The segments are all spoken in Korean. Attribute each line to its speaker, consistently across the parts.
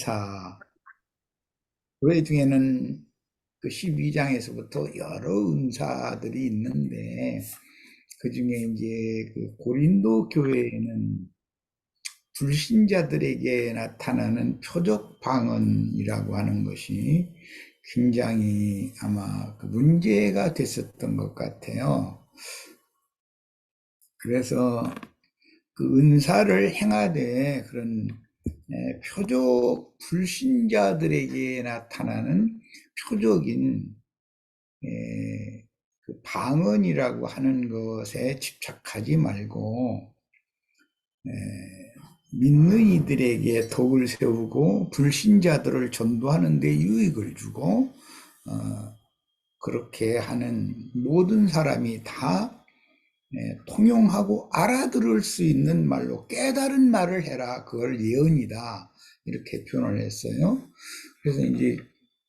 Speaker 1: 은사, 그 중에는 그 12장에서부터 여러 은사들이 있는데, 그 중에 이제 그 고린도 교회에는 불신자들에게 나타나는 표적 방언이라고 하는 것이 굉장히 아마 그 문제가 됐었던 것 같아요. 그래서 그 은사를 행하되 그런 표적, 불신자들에게 나타나는 표적인 그 방언이라고 하는 것에 집착하지 말고 믿는 이들에게 덕을 세우고 불신자들을 전도하는 데 유익을 주고 그렇게 하는 모든 사람이 다 통용하고 알아들을 수 있는 말로 깨달은 말을 해라. 그걸 예언이다. 이렇게 표현을 했어요. 그래서 이제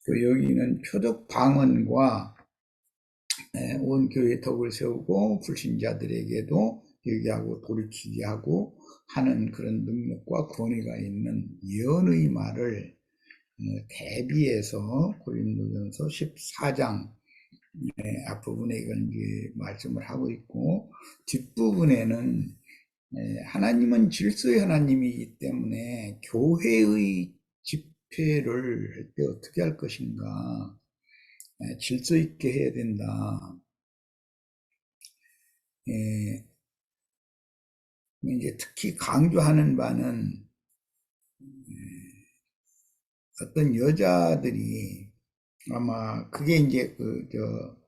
Speaker 1: 여기는 표적 방언과 온 교회에 덕을 세우고 불신자들에게도 얘기하고 돌이키게 하고 하는 그런 능력과 권위가 있는 예언의 말을 대비해서 고린도전서 14장 앞부분에 이걸 이제 말씀을 하고 있고, 뒷부분에는 하나님은 질서의 하나님이기 때문에 교회의 집회를 할 때 어떻게 할 것인가, 질서 있게 해야 된다. 이제 특히 강조하는 바는 어떤 여자들이 아마 그게 이제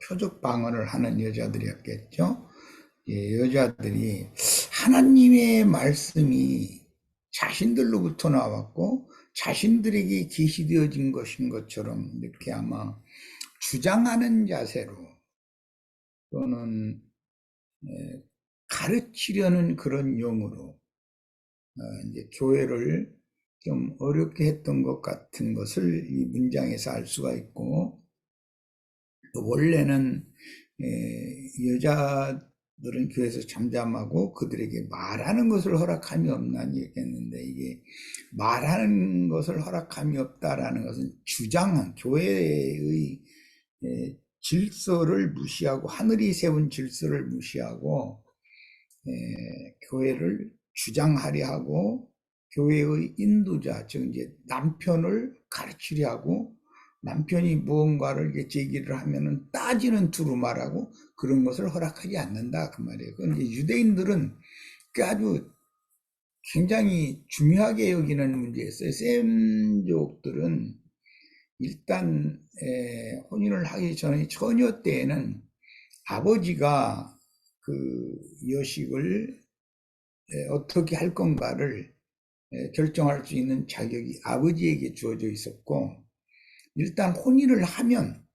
Speaker 1: 표적 방언을 하는 여자들이었겠죠. 여자들이 하나님의 말씀이 자신들로부터 나왔고 자신들에게 계시되어진 것인 것처럼 이렇게 아마 주장하는 자세로 또는 가르치려는 그런 용어로 이제 교회를 좀 어렵게 했던 것 같은 것을 이 문장에서 알 수가 있고, 또 원래는 여자들은 교회에서 잠잠하고 그들에게 말하는 것을 허락함이 없나니 얘기했는데, 이게 말하는 것을 허락함이 없다라는 것은 주장한 교회의 질서를 무시하고 하늘이 세운 질서를 무시하고 교회를 주장하려 하고 교회의 인도자, 즉 이제 남편을 가르치려 하고 남편이 무언가를 제기를 하면은 따지는 투로 말하고 그런 것을 허락하지 않는다 그 말이에요. 그런데 유대인들은 그 아주 굉장히 중요하게 여기는 문제였어요. 셈족들은 일단 혼인을 하기 전에 처녀 때에는 아버지가 그 여식을 어떻게 할 건가를 결정할 수 있는 자격이 아버지에게 주어져 있었고, 일단 혼인을 하면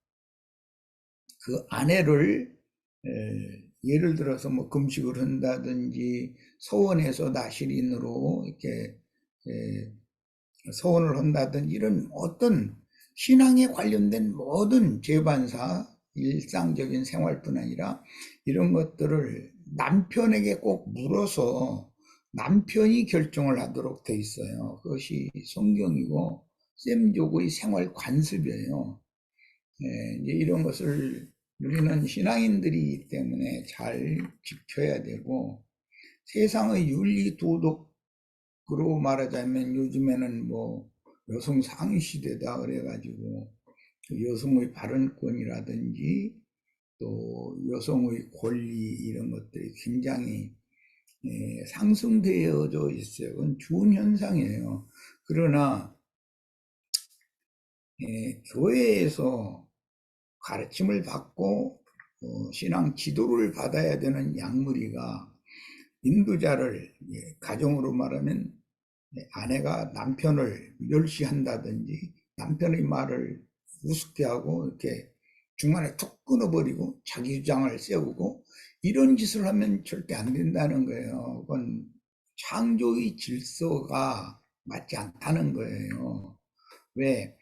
Speaker 1: 그 아내를 예를 들어서 뭐 금식을 한다든지 서원해서 나실인으로 이렇게 서원을 한다든지 이런 어떤 신앙에 관련된 모든 재반사, 일상적인 생활뿐 아니라 이런 것들을 남편에게 꼭 물어서 남편이 결정을 하도록 돼 있어요. 그것이 성경이고 셈족의 생활 관습이에요. 이제 이런 것을 우리는 신앙인들이기 때문에 잘 지켜야 되고, 세상의 윤리 도덕으로 말하자면 요즘에는 뭐 여성 상위 시대다 그래가지고 여성의 발언권이라든지 또 여성의 권리 이런 것들이 굉장히 상승되어져 있어요. 그건 좋은 현상이에요. 그러나 교회에서 가르침을 받고 신앙 지도를 받아야 되는 양무리가 인도자를 가정으로 말하면 아내가 남편을 멸시한다든지 남편의 말을 우습게 하고 이렇게 중간에 툭 끊어버리고 자기 주장을 세우고 이런 짓을 하면 절대 안 된다는 거예요. 그건 창조의 질서가 맞지 않다는 거예요. 왜?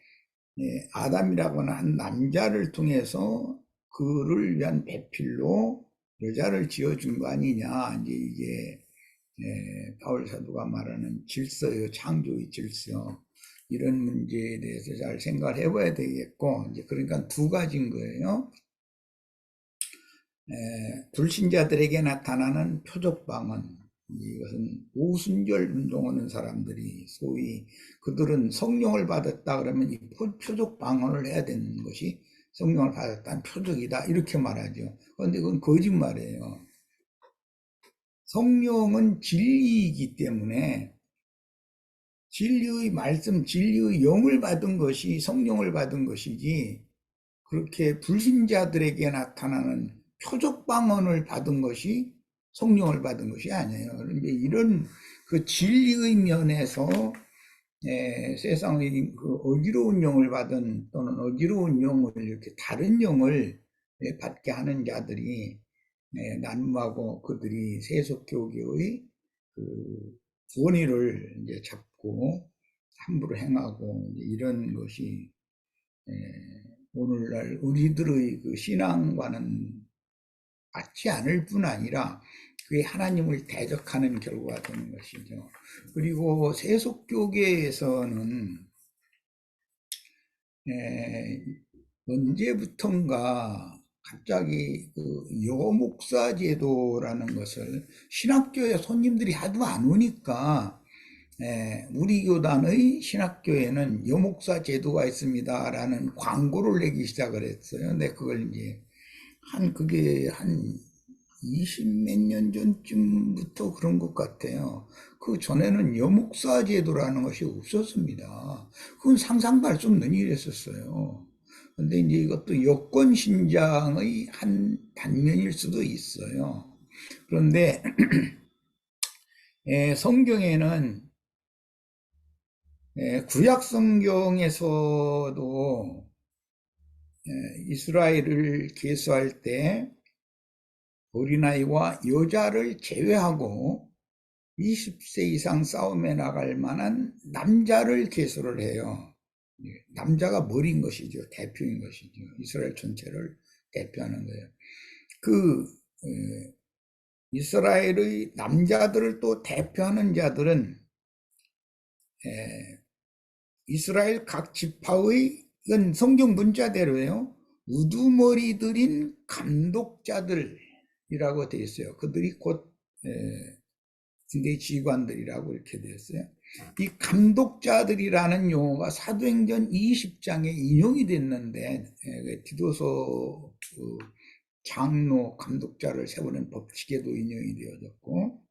Speaker 1: 아담이라고는 한 남자를 통해서 그를 위한 배필로 여자를 지어준 거 아니냐. 이제 이게 바울 사도가 말하는 질서요, 창조의 질서. 이런 문제에 대해서 잘 생각을 해봐야 되겠고, 이제 그러니까 두 가지인 거예요. 불신자들에게 나타나는 표적방언. 이것은 오순절 운동하는 사람들이 소위 그들은 성령을 받았다 그러면 이 표적방언을 해야 되는 것이 성령을 받았다는 표적이다 이렇게 말하죠. 그런데 그건 거짓말이에요. 성령은 진리이기 때문에 진리의 말씀, 진리의 영을 받은 것이 성령을 받은 것이지 그렇게 불신자들에게 나타나는 표적방언을 받은 것이 성령을 받은 것이 아니에요. 그런데 이런 그 진리의 면에서 세상의 그 어지러운 영을 받은 또는 어지러운 영을 이렇게 다른 영을 받게 하는 자들이 난무하고 그들이 세속교계의 그 권위를 이제 잡고 함부로 행하고 이런 것이 오늘날 우리들의 그 신앙과는 맞지 않을 뿐 아니라 그게 하나님을 대적하는 결과가 되는 것이죠. 그리고 세속교계에서는 언제부턴가 갑자기 그 여목사 제도라는 것을 신학교에 손님들이 하도 안 오니까 우리 교단의 신학교에는 여목사 제도가 있습니다 라는 광고를 내기 시작을 했어요. 근데 그걸 이제 그게 한 20 몇 년 전쯤부터 그런 것 같아요. 그 전에는 여목사 제도라는 것이 없었습니다. 그건 상상도 할 수 없는 일이었어요. 근데 이제 이것도 여권 신장의 한 단면일 수도 있어요. 그런데 성경에는 구약 성경에서도 이스라엘을 계수할 때 어린아이와 여자를 제외하고 20세 이상 싸움에 나갈 만한 남자를 계수를 해요. 남자가 머리인 것이죠. 대표인 것이죠. 이스라엘 전체를 대표하는 거예요. 그 이스라엘의 남자들을 또 대표하는 자들은 이스라엘 각 지파의 이건 성경 문자대로예요. 우두머리들인 감독자들이라고 되어 있어요. 그들이 곧 군대 지휘관들이라고 이렇게 되어 있어요. 이 감독자들이라는 용어가 사도행전 20장에 인용이 됐는데 디도서 그 장로 감독자를 세우는 법칙에도 인용이 되어졌고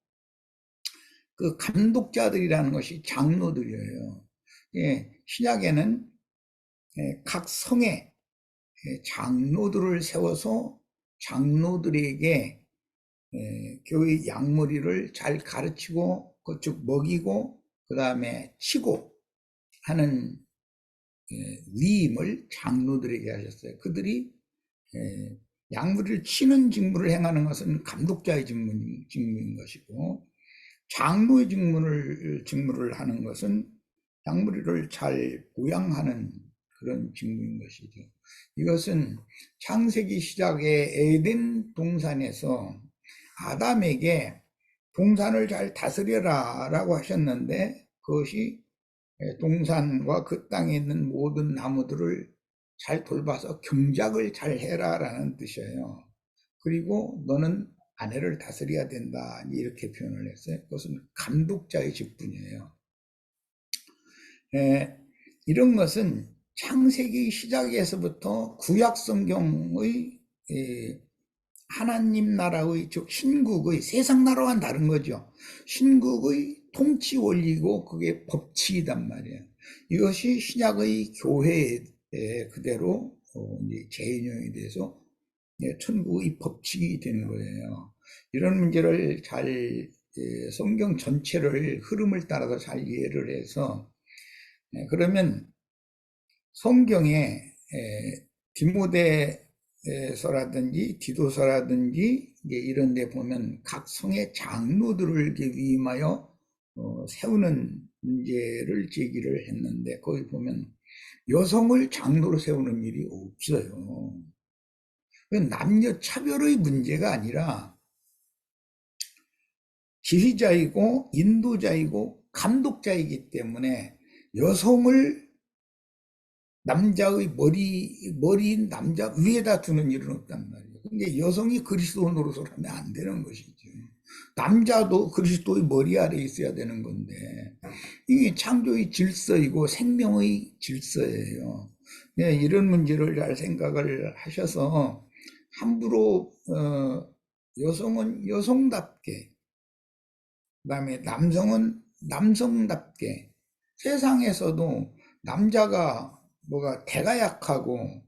Speaker 1: 그 감독자들이라는 것이 장로들이에요. 신약에는 각 성에 장로들을 세워서 장로들에게 교회 양머리를 잘 가르치고 그쪽 먹이고 그 다음에 치고 하는 위임을 장로들에게 하셨어요. 그들이 양머리를 치는 직무를 행하는 것은 감독자의 직무인 것이고 장로의 직무를 하는 것은 양머리를 잘 보양하는 그런 직무인 것이죠. 이것은 창세기 시작의 에덴 동산에서 아담에게 동산을 잘 다스려라 라고 하셨는데 그것이 동산과 그 땅에 있는 모든 나무들을 잘 돌봐서 경작을 잘 해라 라는 뜻이에요. 그리고 너는 아내를 다스려야 된다 이렇게 표현을 했어요. 그것은 감독자의 직분이에요. 이런 것은 창세기 시작에서부터 구약 성경의 하나님 나라의 즉 신국의 세상 나라와는 다른 거죠. 신국의 통치 원리고 그게 법칙이단 말이에요. 이것이 신약의 교회에 그대로 재인용이 돼서 천국의 법칙이 되는 거예요. 이런 문제를 잘 성경 전체를 흐름을 따라서 잘 이해를 해서 그러면 성경에 디모데서라든지 디도서라든지 이런 데 보면 각 성의 장로들을 위임하여 세우는 문제를 제기를 했는데 거기 보면 여성을 장로로 세우는 일이 없어요. 남녀 차별의 문제가 아니라 지휘자이고 인도자이고 감독자이기 때문에 여성을 남자의 머리인 남자 위에다 두는 일은 없단 말이에요. 근데 여성이 그리스도 노릇을 하면 안 되는 것이죠. 남자도 그리스도의 머리 아래 있어야 되는 건데, 이게 창조의 질서이고 생명의 질서예요. 네, 이런 문제를 잘 생각을 하셔서 함부로 여성은 여성답게, 그다음에 남성은 남성답게, 세상에서도 남자가 뭐가 대가 약하고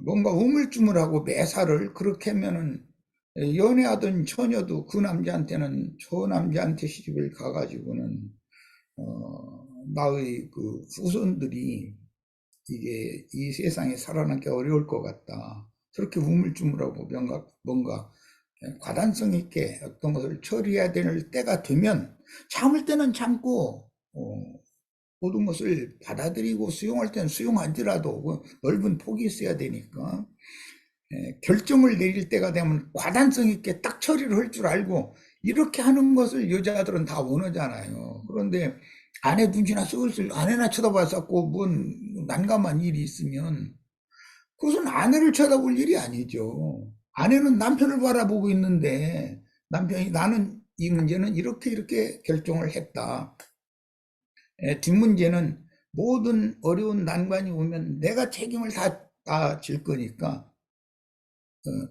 Speaker 1: 뭔가 우물쭈물하고 매사를 그렇게 하면은 연애하던 처녀도 그 남자한테는 저 남자한테 시집을 가가지고는 나의 그 후손들이 이게 이 세상에 살아남기 어려울 것 같다. 저렇게 우물쭈물하고 뭔가 과단성 있게 어떤 것을 처리해야 될 때가 되면 참을 때는 참고 모든 것을 받아들이고 수용할 때는 수용하더라도 그 넓은 폭이 있어야 되니까 결정을 내릴 때가 되면 과단성 있게 딱 처리를 할 줄 알고 이렇게 하는 것을 여자들은 다 원하잖아요. 그런데 아내 눈치나 쏠쏠 아내나 쳐다봤었고 뭔 난감한 일이 있으면 그것은 아내를 쳐다볼 일이 아니죠. 아내는 남편을 바라보고 있는데 남편이 나는 이 문제는 이렇게 결정을 했다. 뒷문제는 모든 어려운 난관이 오면 내가 책임을 다 질 거니까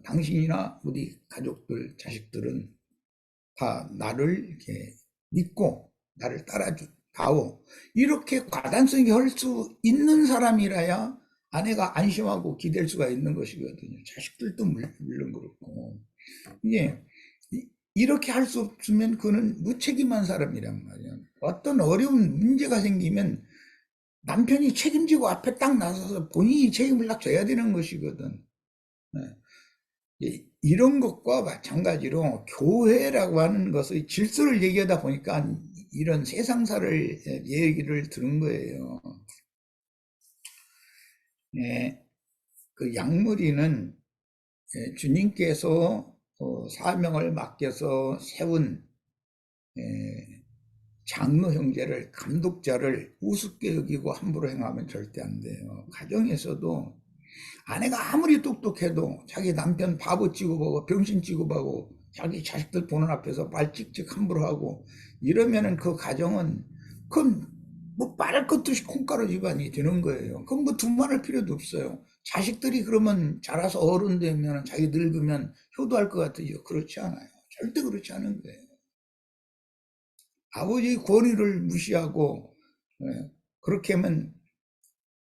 Speaker 1: 당신이나 우리 가족들, 자식들은 다 나를 이렇게 믿고 나를 따라다오. 이렇게 과단성이 할 수 있는 사람이라야 아내가 안심하고 기댈 수가 있는 것이거든요. 자식들도 물론 그렇고. 이게 이렇게 할 수 없으면 그는 무책임한 사람이란 말이야. 어떤 어려운 문제가 생기면 남편이 책임지고 앞에 딱 나서서 본인이 책임을 딱 져야 되는 것이거든. 이런 것과 마찬가지로 교회라고 하는 것의 질서를 얘기하다 보니까 이런 세상사를 얘기를 들은 거예요. 그 양무리는 주님께서 사명을 맡겨서 세운 장로 형제를, 감독자를 우습게 여기고 함부로 행하면 절대 안 돼요. 가정에서도 아내가 아무리 똑똑해도 자기 남편 바보 취급하고 병신 취급하고 자기 자식들 보는 앞에서 말 찍찍 함부로 하고 이러면은 그 가정은 그건 뭐 말할 것도 없이 콩가루 집안이 되는 거예요. 그럼 뭐 두말할 필요도 없어요. 자식들이 그러면 자라서 어른 되면 자기 늙으면 효도할 것 같으죠. 그렇지 않아요. 절대 그렇지 않은 거예요. 아버지의 권위를 무시하고 그렇게 하면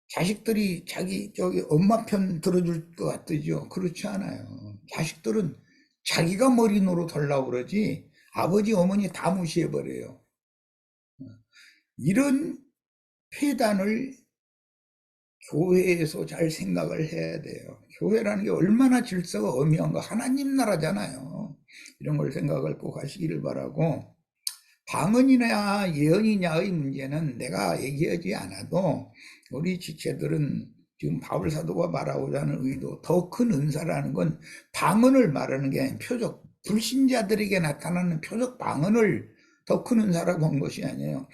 Speaker 1: 자식들이 자기 엄마 편 들어줄 것 같으죠. 그렇지 않아요. 자식들은 자기가 머리 노릇하려고 그러지 아버지 어머니 다 무시해버려요. 이런 폐단을 교회에서 잘 생각을 해야 돼요. 교회라는 게 얼마나 질서가 엄연한가. 하나님 나라잖아요. 이런 걸 생각을 꼭 하시기를 바라고, 방언이냐 예언이냐의 문제는 내가 얘기하지 않아도 우리 지체들은 지금 바울 사도가 말하고자 하는 의도, 더 큰 은사라는 건 방언을 말하는 게 아니라 표적, 불신자들에게 나타나는 표적 방언을 더 큰 은사라고 한 것이 아니에요.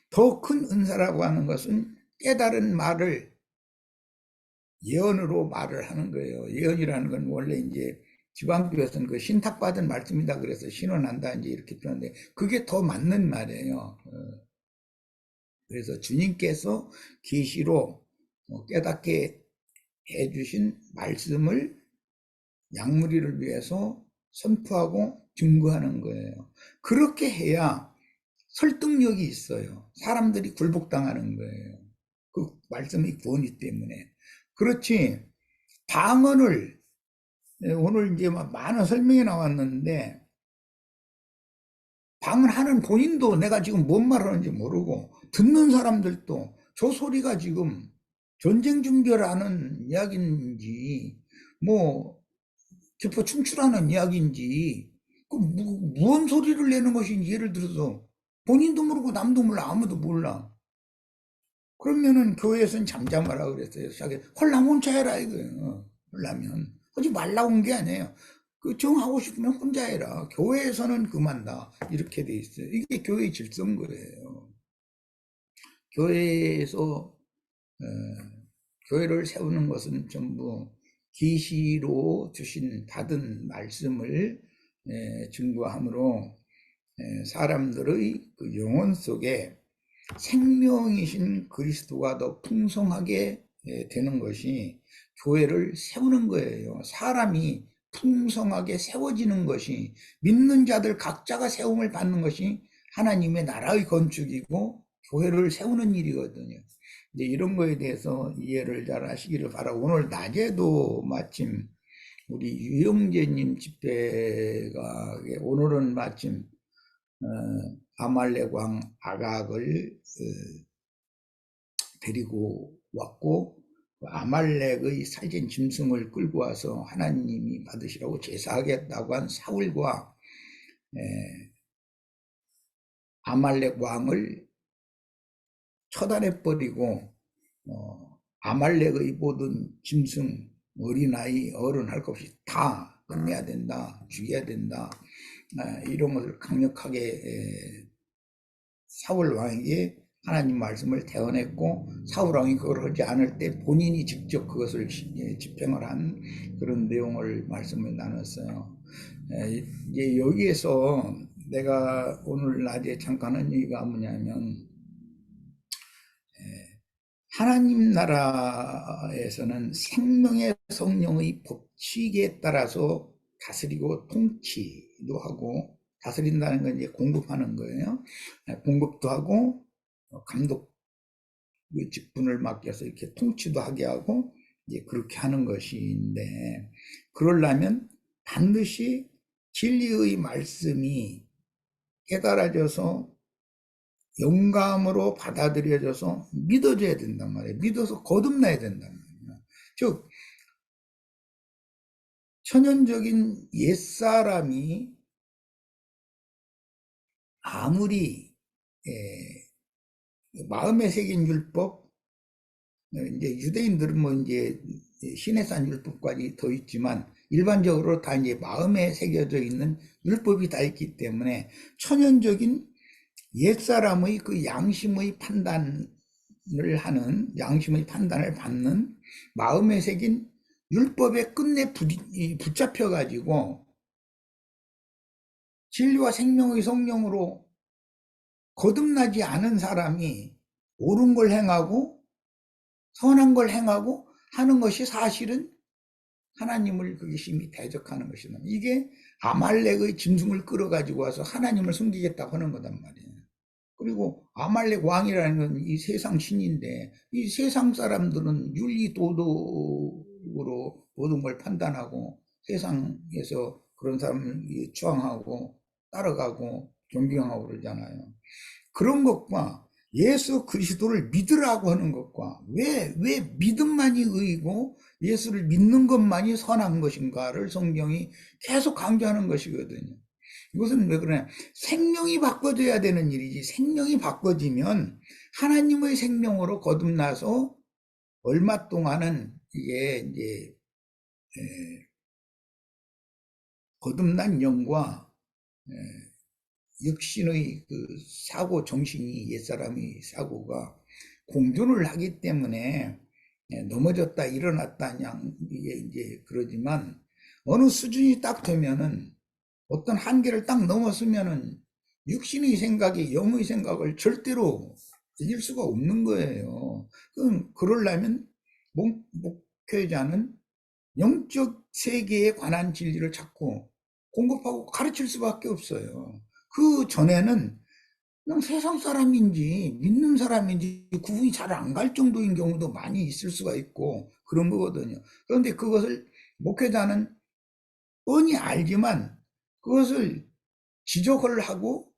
Speaker 1: 더 큰 은사라고 하는 것은 깨달은 말을 예언으로 말을 하는 거예요. 예언이라는 건 원래 이제 지방교에서는 그 신탁받은 말씀이다 그래서 신원한다 이제 이렇게 표현하는데 그게 더 맞는 말이에요. 그래서 주님께서 계시로 깨닫게 해주신 말씀을 양무리를 위해서 선포하고 증거하는 거예요. 그렇게 해야 설득력이 있어요. 사람들이 굴복당하는 거예요. 그 말씀의 구원이 때문에. 그렇지 방언을 오늘 이제 많은 설명이 나왔는데 방언하는 본인도 내가 지금 뭔 말하는지 모르고 듣는 사람들도 저 소리가 지금 전쟁 준비하는 이야기인지 뭐 기포 춤추라는 이야기인지 그 무언 소리를 내는 것인지 예를 들어서 본인도 모르고 남도 몰라 아무도 몰라. 그러면은 교회에서는 잠잠하라 그랬어요. 자기 홀라면 혼자 해라 이거예요. 홀라면 하지 말라고 한 게 아니에요. 그 정하고 싶으면 혼자 해라. 교회에서는 그만다. 이렇게 돼 있어요. 이게 교회의 질서인 거예요. 교회에서 교회를 세우는 것은 전부 계시로 주신 받은 말씀을 증거함으로 사람들의 그 영혼 속에 생명이신 그리스도가 더 풍성하게 되는 것이 교회를 세우는 거예요. 사람이 풍성하게 세워지는 것이, 믿는 자들 각자가 세움을 받는 것이 하나님의 나라의 건축이고 교회를 세우는 일이거든요. 이제 이런 거에 대해서 이해를 잘 하시기를 바라고, 오늘 낮에도 마침 우리 유영재님 집회가, 오늘은 마침 아말렉 왕 아각을 데리고 왔고, 아말렉의 살찐 짐승을 끌고 와서 하나님이 받으시라고 제사하겠다고 한 사울과 아말렉 왕을 처단해버리고 아말렉의 모든 짐승, 어린아이, 어른 할 것 없이 다 끝내야 된다, 죽여야 된다, 이런 것을 강력하게 사울 왕에게 하나님 말씀을 대언했고, 사울 왕이 그걸 하지 않을 때 본인이 직접 그것을 집행을 한 그런 내용을 말씀을 나눴어요. 이제 여기에서 내가 오늘 낮에 잠깐 한 얘기가 뭐냐면, 하나님 나라에서는 생명의 성령의 법칙에 따라서 다스리고 통치도 하고, 다스린다는 건 이제 공급하는 거예요. 공급도 하고 감독 직분을 맡겨서 이렇게 통치도 하게 하고 이제 그렇게 하는 것인데, 그러려면 반드시 진리의 말씀이 깨달아져서 영감으로 받아들여져서 믿어져야 된단 말이에요. 믿어서 거듭나야 된단 말이에요. 즉 천연적인 옛사람이 아무리 마음에 새긴 율법, 이제 유대인들은 뭐 이제 시내산 율법까지 더 있지만 일반적으로 다 이제 마음에 새겨져 있는 율법이 다 있기 때문에 천연적인 옛사람의 그 양심의 판단을 받는 마음에 새긴 율법에 끝내 붙잡혀 가지고 진리와 생명의 성령으로 거듭나지 않은 사람이 옳은 걸 행하고 선한 걸 행하고 하는 것이 사실은 하나님을 그게 심히 대적하는 것이다. 이게 아말렉의 짐승을 끌어가지고 와서 하나님을 숨기겠다고 하는 거단 말이에요. 그리고 아말렉 왕이라는 건 이 세상 신인데, 이 세상 사람들은 윤리 도덕으로 모든 걸 판단하고 세상에서 그런 사람을 추앙하고 따라가고 존경하고 그러잖아요. 그런 것과 예수 그리스도를 믿으라고 하는 것과 왜 믿음만이 의이고 예수를 믿는 것만이 선한 것인가를 성경이 계속 강조하는 것이거든요. 이것은 왜 그러냐? 생명이 바꿔져야 되는 일이지. 생명이 바꿔지면 하나님의 생명으로 거듭나서 얼마 동안은 이게 이제 거듭난 영과 육신의 그 사고 정신이, 옛사람의 사고가 공존을 하기 때문에 넘어졌다 일어났다 그냥 이제 그러지만, 어느 수준이 딱 되면은, 어떤 한계를 딱 넘었으면은 육신의 생각이 영의 생각을 절대로 이길 수가 없는 거예요. 그러려면 목회자는 영적 세계에 관한 진리를 찾고 공급하고 가르칠 수밖에 없어요. 그 전에는 그냥 세상 사람인지 믿는 사람인지 구분이 잘 안 갈 정도인 경우도 많이 있을 수가 있고 그런 거거든요. 그런데 그것을 목회자는 뻔히 알지만 그것을 지적을 하고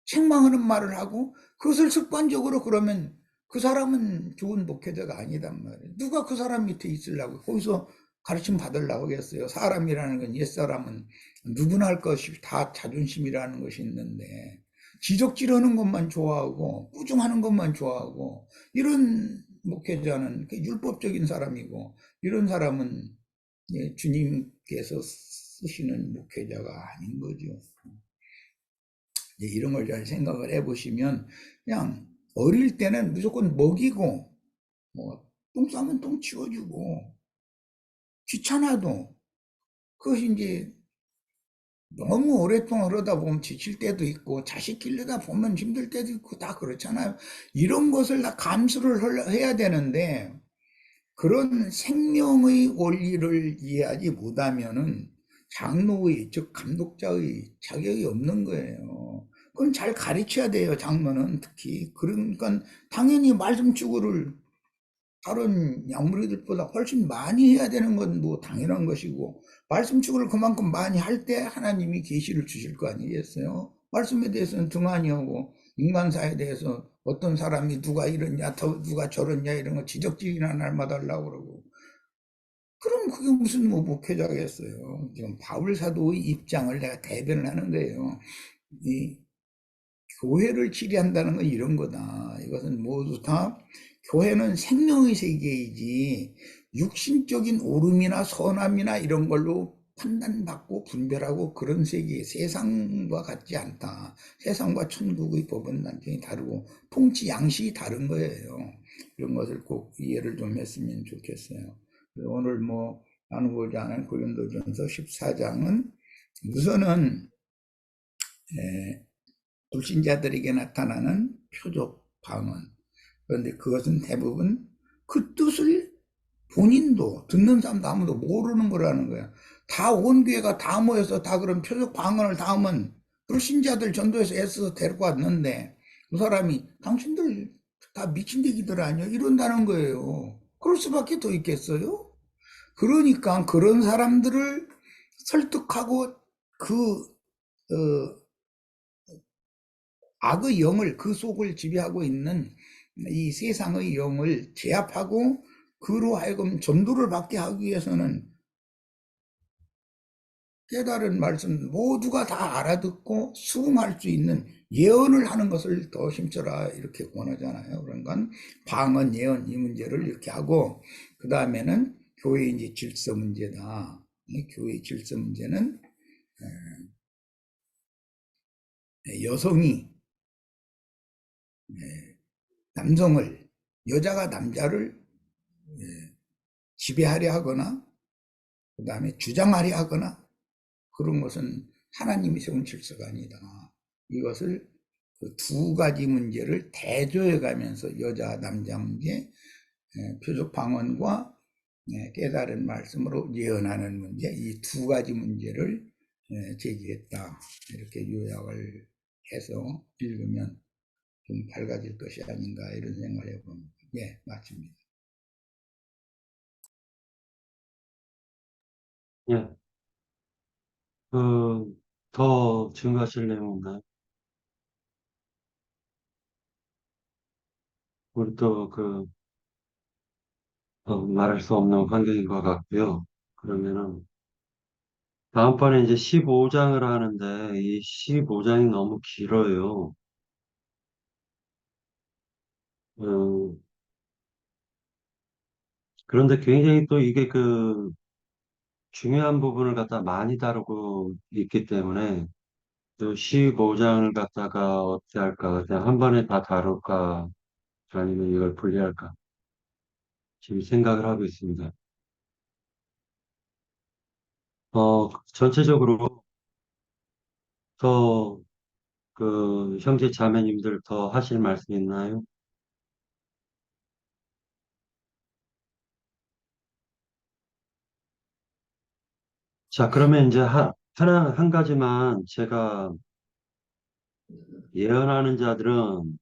Speaker 1: 책망하는 말을 하고 그것을 습관적으로, 그러면 그 사람은 좋은 목회자가 아니단 말이에요. 누가 그 사람 밑에 있으려고 거기서 가르침 받으려고 하겠어요. 사람이라는 건, 옛사람은 누구나 할 것이 다 자존심이라는 것이 있는데 지적질하는 것만 좋아하고 꾸중하는 것만 좋아하고, 이런 목회자는 율법적인 사람이고, 이런 사람은 주님께서 쓰시는 목회자가 아닌 거죠. 이런 걸 잘 생각을 해보시면 그냥 어릴 때는 무조건 먹이고, 똥 싸면 똥 치워주고, 귀찮아도, 그것이 이제 너무 오랫동안 그러다 보면 지칠 때도 있고, 자식 기르다 보면 힘들 때도 있고, 다 그렇잖아요. 이런 것을 다 감수를 해야 되는데, 그런 생명의 원리를 이해하지 못하면은 장로의, 즉 감독자의 자격이 없는 거예요. 그건 잘 가르쳐야 돼요, 장로는 특히. 그러니까 당연히 말씀축구를 다른 약물이들보다 훨씬 많이 해야 되는 건 뭐 당연한 것이고, 말씀축구를 그만큼 많이 할 때 하나님이 계시를 주실 거 아니겠어요? 말씀에 대해서는 등한히 하고, 인간사에 대해서 어떤 사람이 누가 이러냐, 누가 저러냐 이런 거 지적질이나 날마다 하려고 그러고, 그럼 그게 무슨 뭐 목회자겠어요. 지금 바울 사도의 입장을 내가 대변을 하는 거예요. 이 교회를 치리한다는 건 이런 거다. 이것은 모두 다 교회는 생명의 세계이지 육신적인 옳음이나 선함이나 이런 걸로 판단받고 분별하고 그런 세계, 세상과 같지 않다. 세상과 천국의 법은 완전히 다르고 통치 양식이 다른 거예요. 이런 것을 꼭 이해를 좀 했으면 좋겠어요. 오늘 뭐 나누고자 하는 고린도전서 14장은 우선은 불신자들에게 나타나는 표적 방언. 그런데 그것은 대부분 그 뜻을 본인도 듣는 사람도 아무도 모르는 거라는 거야. 다 온 교회가 다 모여서 다 그런 표적 방언을 다 하면 불신자들 전도해서 애써서 데리고 왔는데 그 사람이 당신들 다 미친 얘기들 아니야? 이런다는 거예요. 그럴 수밖에 더 있겠어요? 그러니까 그런 사람들을 설득하고 그 악의 영을 그 속을 지배하고 있는 이 세상의 영을 제압하고 그로 하여금 전도를 받게 하기 위해서는 깨달은 말씀 모두가 다 알아듣고 수긍할 수 있는 예언을 하는 것을 더 힘써라 이렇게 권하잖아요. 그러니까 방언, 예언 이 문제를 이렇게 하고 그 다음에는 교회 이제 질서 문제다. 이 교회 질서 문제는 여성이 남성을 여자가 남자를 지배하려 하거나 그 다음에 주장하려 하거나 그런 것은 하나님이 세운 질서가 아니다. 이것을 그 두 가지 문제를 대조해 가면서 여자 남자 문제, 표적 방언과 깨달은 말씀으로 예언하는 문제, 이 두 가지 문제를 제기했다. 이렇게 요약을 해서 읽으면 좀 밝아질 것이 아닌가 이런 생각을 해봅니다. 예, 마칩니다.
Speaker 2: 예, 더 증가하실 내용 있나요? 우리 또 말할 수 없는 환경인 것 같고요. 그러면은, 다음번에 이제 15장을 하는데, 이 15장이 너무 길어요. 어, 그런데 굉장히 또 이게 중요한 부분을 갖다 많이 다루고 있기 때문에, 또 15장을 갖다가 어떻게 할까? 그냥 한 번에 다 다룰까? 아니면 이걸 분리할까? 지금 생각을 하고 있습니다. 전체적으로 더 형제 자매님들 더 하실 말씀 있나요? 자, 그러면 이제 한 가지만 제가 예언하는 자들은,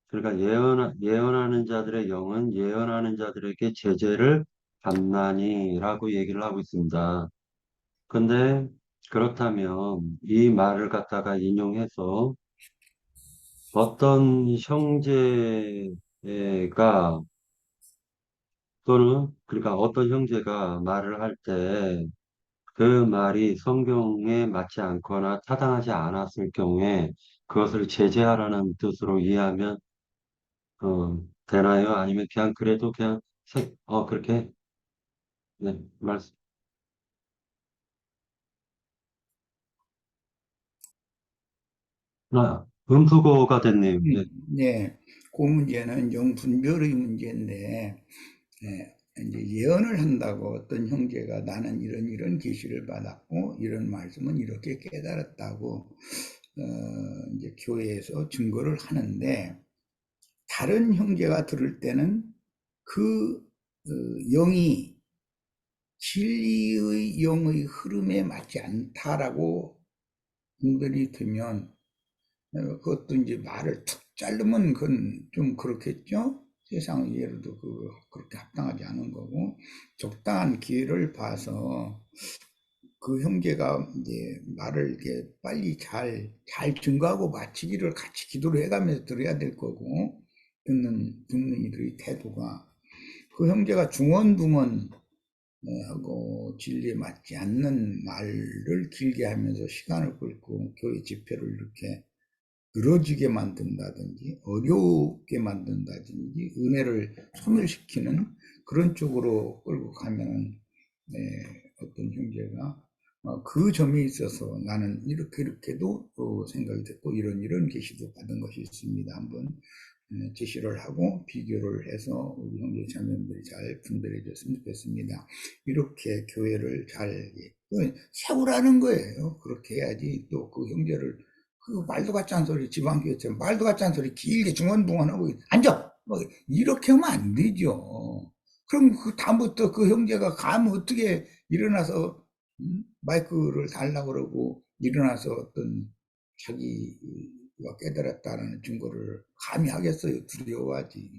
Speaker 2: 그러니까 예언하는 자들의 영은 예언하는 자들에게 제재를 받나니라고 얘기를 하고 있습니다. 근데 그렇다면 이 말을 갖다가 인용해서 어떤 형제가 또는 그러니까 어떤 형제가 말을 할때 그 말이 성경에 맞지 않거나 타당하지 않았을 경우에 그것을 제재하라는 뜻으로 이해하면 되나요? 아니면 그냥 그래도 그냥 그렇게 네, 말씀. 음수거가 됐네요. 예.
Speaker 1: 네, 그 문제는 영분별의 문제인데, 이제 예언을 한다고 어떤 형제가 나는 이런 계시를 받았고 이런 말씀은 이렇게 깨달았다고 이제 교회에서 증거를 하는데, 다른 형제가 들을 때는 그 영이 진리의 영의 흐름에 맞지 않다라고 분별이 되면, 그것도 이제 말을 툭 자르면 그건 좀 그렇겠죠? 세상 예로도 그렇게 합당하지 않은 거고, 적당한 기회를 봐서 그 형제가 이제 말을 이렇게 빨리 잘 증거하고 마치기를 같이 기도를 해가면서 들어야 될 거고, 듣는 이들의 태도가. 그 형제가 중언부언 하고 진리에 맞지 않는 말을 길게 하면서 시간을 끌고 교회 집회를 이렇게 늘어지게 만든다든지 어렵게 만든다든지 은혜를 소멸시키는 그런 쪽으로 끌고 가면, 어떤 형제가 그 점에 있어서 나는 이렇게도 또 생각이 됐고 이런 계시도 받은 것이 있습니다. 한번 제시를 하고 비교를 해서 우리 형제 자매들이 잘 분별해 줬으면 좋겠습니다. 이렇게 교회를 잘 세우라는 거예요. 그렇게 해야지 또 그 형제를, 그 말도 같지 않은 소리, 지방교회처럼 말도 같지 않은 소리 길게 중언부언하고 앉아! 뭐 이렇게 하면 안 되죠. 그럼 그 다음부터 그 형제가 가면 어떻게 일어나서 마이크를 달라고 그러고 일어나서 어떤 자기가 깨달았다는 증거를 감히 하겠어요? 두려워하지.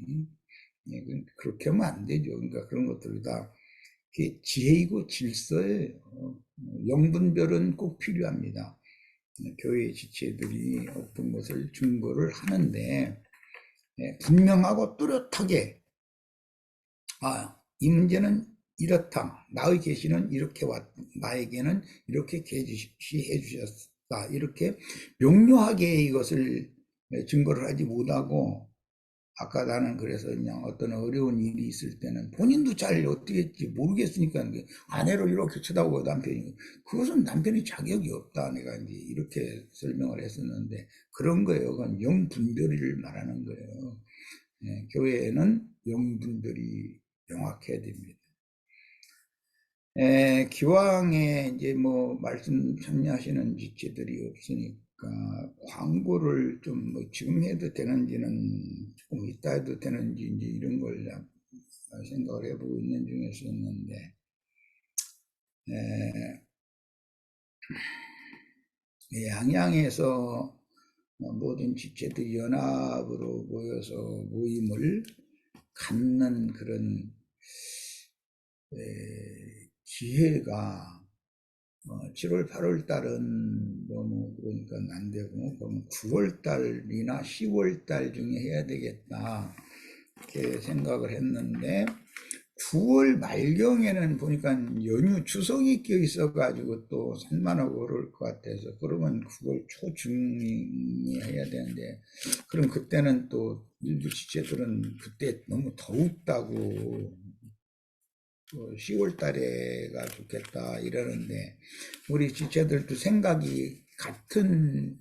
Speaker 1: 예, 그렇게 하면 안 되죠. 그러니까 그런 것들이 다 지혜이고 질서예요. 영분별은 꼭 필요합니다. 교회 지체들이 어떤 것을 증거를 하는데, 분명하고 뚜렷하게 이 문제는 이렇다. 나의 계시는 이렇게 나에게는 이렇게 계시해 주셨다. 이렇게 명료하게 이것을 증거를 하지 못하고, 아까 나는 그래서 그냥 어떤 어려운 일이 있을 때는 본인도 잘 어떻게 할지 모르겠으니까 아내를 이렇게 쳐다보고 남편이, 그것은 남편이 자격이 없다. 내가 이제 이렇게 설명을 했었는데, 그런 거예요. 그건 영분별을 말하는 거예요. 교회에는 영분별이 명확해야 됩니다. 기왕에 이제 뭐 말씀 참여하시는 지체들이 없으니까 광고를 좀 뭐 지금 해도 되는지는 조금 이따 해도 되는지 이제 이런 걸 생각을 해보고 있는 중이었었는데, 양양에서 모든 지체들이 연합으로 모여서 모임을 갖는 그런 기회가 7월, 8월 달은 너무 그러니까 안 되고, 그럼 9월 달이나 10월 달 중에 해야 되겠다. 이렇게 생각을 했는데, 9월 말경에는 보니까 연휴 추석이 껴 있어가지고 또 산만하고 그럴 것 같아서, 그러면 9월 초중에 해야 되는데, 그럼 그때는 또 일부 지체들은 그때 너무 더웁다고 10월 달에가 좋겠다 이러는데, 우리 지체들도 생각이 같은,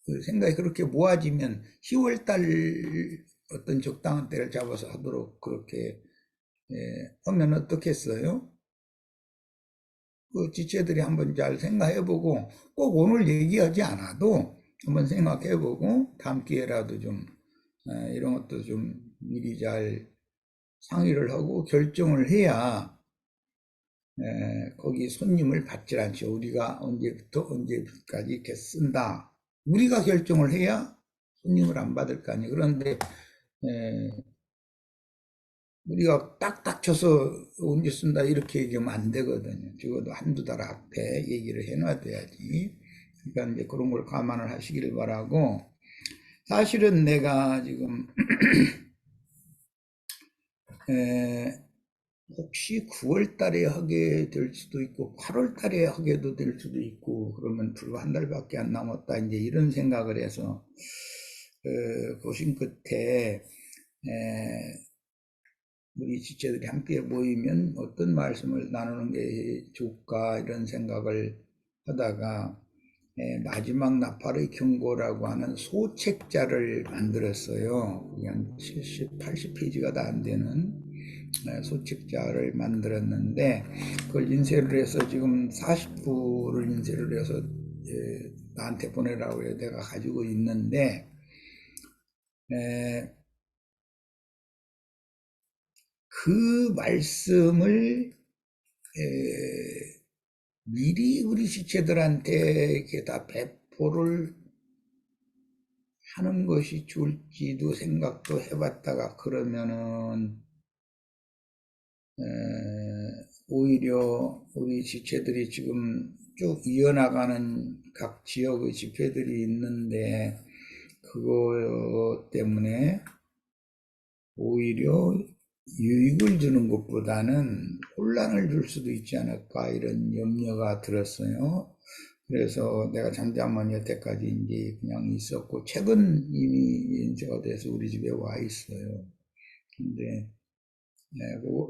Speaker 1: 그 생각이 그렇게 모아지면 10월 달 어떤 적당한 때를 잡아서 하도록 그렇게 하면 어떻겠어요? 그 지체들이 한번 잘 생각해보고, 꼭 오늘 얘기하지 않아도 한번 생각해보고 다음 기회라도 좀 이런 것도 좀 미리 잘 상의를 하고 결정을 해야 거기 손님을 받질 않죠. 우리가 언제부터 언제까지 이렇게 쓴다. 우리가 결정을 해야 손님을 안 받을 거 아니에요. 그런데 우리가 딱딱 쳐서 언제 쓴다 이렇게 얘기하면 안 되거든요. 적어도 한두 달 앞에 얘기를 해놔야지. 그러니까 이제 그런 걸 감안을 하시길 바라고, 사실은 내가 지금 혹시 9월 달에 하게 될 수도 있고 8월 달에 하게도 될 수도 있고, 그러면 불과 한 달밖에 안 남았다 이제 이런 생각을 해서 고심 끝에 우리 지체들이 함께 모이면 어떤 말씀을 나누는 게 좋을까 이런 생각을 하다가 마지막 나팔의 경고라고 하는 소책자를 만들었어요. 그게 한 70, 80페이지가 다 안 되는 소책자를 만들었는데 그걸 인쇄를 해서 지금 40부를 인쇄를 해서 나한테 보내라고 해서 내가 가지고 있는데 그 말씀을 미리 우리 지체들한테 이렇게 다 배포를 하는 것이 좋을지도 생각도 해봤다가 그러면은 오히려 우리 지체들이 지금 쭉 이어나가는 각 지역의 집회들이 있는데 그거 때문에 오히려 유익을 주는 것보다는 혼란을 줄 수도 있지 않을까 이런 염려가 들었어요. 그래서 내가 잠잠한 여태까지 이제 그냥 있었고 최근 이미 연세가 돼서 우리 집에 와 있어요. 근데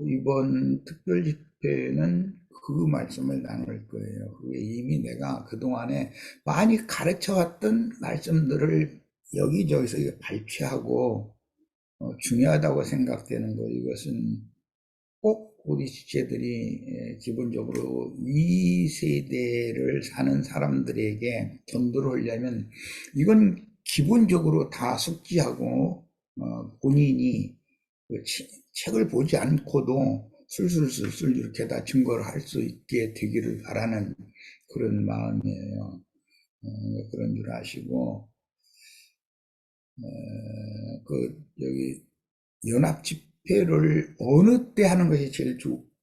Speaker 1: 이번 특별 집회는 그 말씀을 나눌 거예요. 그게 이미 내가 그동안에 많이 가르쳐 왔던 말씀들을 여기저기서 발췌하고 중요하다고 생각되는 거 이것은 꼭 우리 지체들이 기본적으로 이 세대를 사는 사람들에게 전도를 하려면 이건 기본적으로 다 숙지하고 본인이 그 책을 보지 않고도 술술술술 이렇게 다 증거를 할 수 있게 되기를 바라는 그런 마음이에요. 그런 줄 아시고 여기 연합 집회를 어느 때 하는 것이 제일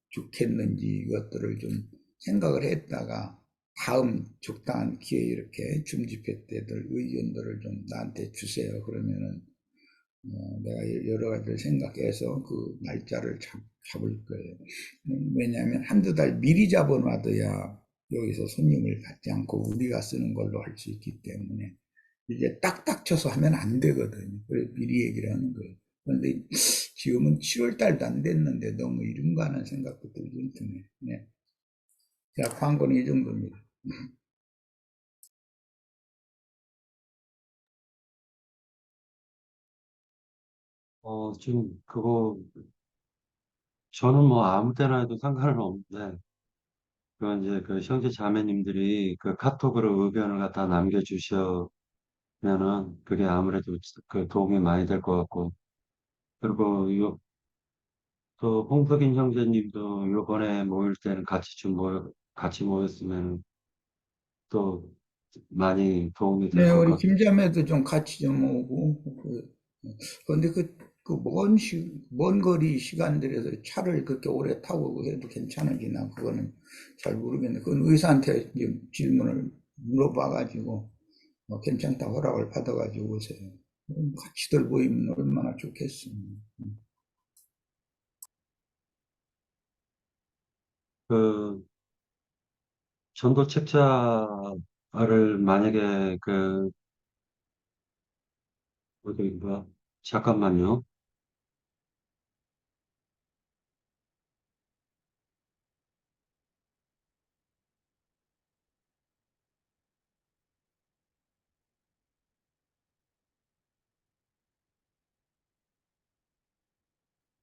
Speaker 1: 좋겠는지 이것들을 좀 생각을 했다가 다음 적당한 기회에 이렇게 줌집회 때들 의견들을 좀 나한테 주세요. 그러면은 내가 여러 가지를 생각해서 그 날짜를 잡을 거예요. 왜냐하면 한두 달 미리 잡아놔둬야 여기서 손님을 받지 않고 우리가 쓰는 걸로 할 수 있기 때문에 이제 딱딱 쳐서 하면 안 되거든요. 그래서 미리 얘기를 하는 거예요. 그런데 지금은 7월 달도 안 됐는데 너무 이른가 하는 생각도 들긴 드네. 네. 자, 광고는 이 정도입니다.
Speaker 2: 지금 그거 저는 뭐 아무 때나 해도 상관은 없는데 그 이제 그 형제 자매님들이 그 카톡으로 의견을 갖다 남겨주시면은 그게 아무래도 그 도움이 많이 될 것 같고 그리고 또 홍석인 형제님도 요번에 모일 때는 같이 모였으면 또 많이 도움이 될
Speaker 1: 네,
Speaker 2: 것
Speaker 1: 우리
Speaker 2: 같고
Speaker 1: 김자매도 좀 같이 좀 오고, 근데 먼 거리 시간 들여서 차를 그렇게 오래 타고 해도 괜찮은지 나 그거는 잘 모르겠네. 그건 의사한테 질문을 물어봐가지고, 괜찮다 허락을 받아가지고 오세요. 같이들 모이면 얼마나 좋겠어.
Speaker 2: 그 전도 책자를 만약에 그 어디 뭐 잠깐만요.